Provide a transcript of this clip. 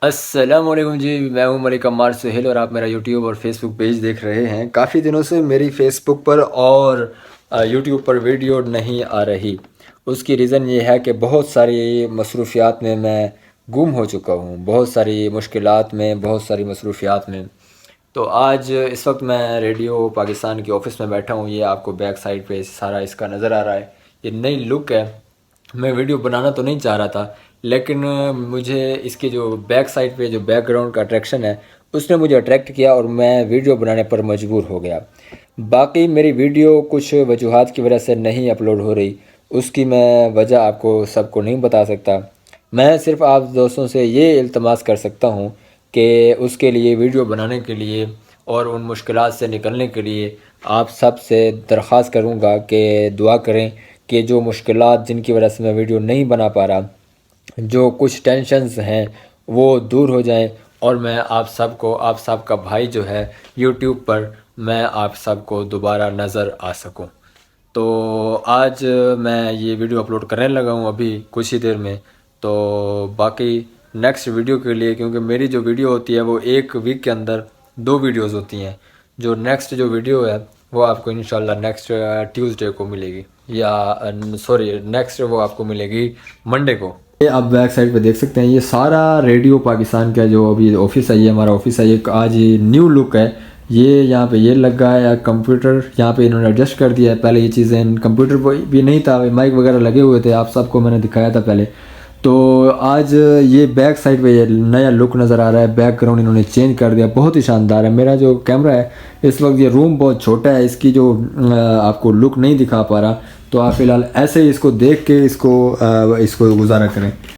السلام علیکم جی، میں ہوں ملک عمار سہیل اور آپ میرا یوٹیوب اور فیس بک پیج دیکھ رہے ہیں۔ کافی دنوں سے میری فیس بک پر اور یوٹیوب پر ویڈیو نہیں آ رہی۔ اس کی ریزن یہ ہے کہ بہت ساری مصروفیات میں گم ہو چکا ہوں، بہت ساری مشکلات میں، بہت ساری مصروفیات میں۔ تو آج اس وقت میں ریڈیو پاکستان کے آفس میں بیٹھا ہوں۔ یہ آپ کو بیک سائڈ پہ سارا اس کا نظر آ رہا ہے، یہ نئی لک ہے۔ میں ویڈیو بنانا تو نہیں چاہ رہا تھا، لیکن مجھے اس کے جو بیک سائڈ پہ جو بیک گراؤنڈ کا اٹریکشن ہے اس نے مجھے اٹریکٹ کیا اور میں ویڈیو بنانے پر مجبور ہو گیا۔ باقی میری ویڈیو کچھ وجوہات کی وجہ سے نہیں اپلوڈ ہو رہی، اس کی میں وجہ آپ کو سب کو نہیں بتا سکتا۔ میں صرف آپ دوستوں سے یہ التماس کر سکتا ہوں کہ اس کے لیے، ویڈیو بنانے کے لیے اور ان مشکلات سے نکلنے کے لیے آپ سب سے درخواست کروں گا کہ دعا کریں کہ جو مشکلات جن کی وجہ سے میں ویڈیو نہیں بنا پا رہا، جو کچھ ٹینشنز ہیں وہ دور ہو جائیں، اور میں آپ سب کو، آپ سب کا بھائی جو ہے یوٹیوب پر، میں آپ سب کو دوبارہ نظر آ سکوں۔ تو آج میں یہ ویڈیو اپلوڈ کرنے لگا ہوں ابھی کچھ ہی دیر میں۔ تو باقی نیکسٹ ویڈیو کے لیے، کیونکہ میری جو ویڈیو ہوتی ہے وہ ایک ویک کے اندر 2 ویڈیوز ہوتی ہیں، جو نیکسٹ جو ویڈیو ہے وہ آپ کو انشاءاللہ نیکسٹ ٹیوزڈے کو ملے گی، یا سوری نیکسٹ وہ آپ کو ملے گی منڈے کو۔ یہ آپ بیک سائڈ پہ دیکھ سکتے ہیں، یہ سارا ریڈیو پاکستان کا جو ابھی آفس ہے، یہ ہمارا آفس ہے، یہ آج نیو لک ہے۔ یہ یہاں پہ یہ لگا ہے کمپیوٹر، یہاں پہ انہوں نے ایڈجسٹ کر دیا ہے۔ پہلے یہ چیزیں کمپیوٹر بھی نہیں تھا، مائک وغیرہ لگے ہوئے تھے، آپ سب کو میں نے دکھایا تھا پہلے۔ تو آج یہ بیک سائڈ پہ یہ نیا لک نظر آ رہا ہے، بیک گراؤنڈ انہوں نے چینج کر دیا، بہت ہی شاندار ہے۔ میرا جو کیمرہ ہے اس وقت، یہ روم بہت چھوٹا ہے، اس کی جو آپ کو لک نہیں دکھا پا رہا، تو آپ فی الحال ایسے ہی اس کو دیکھ کے اس کو گزارا کریں۔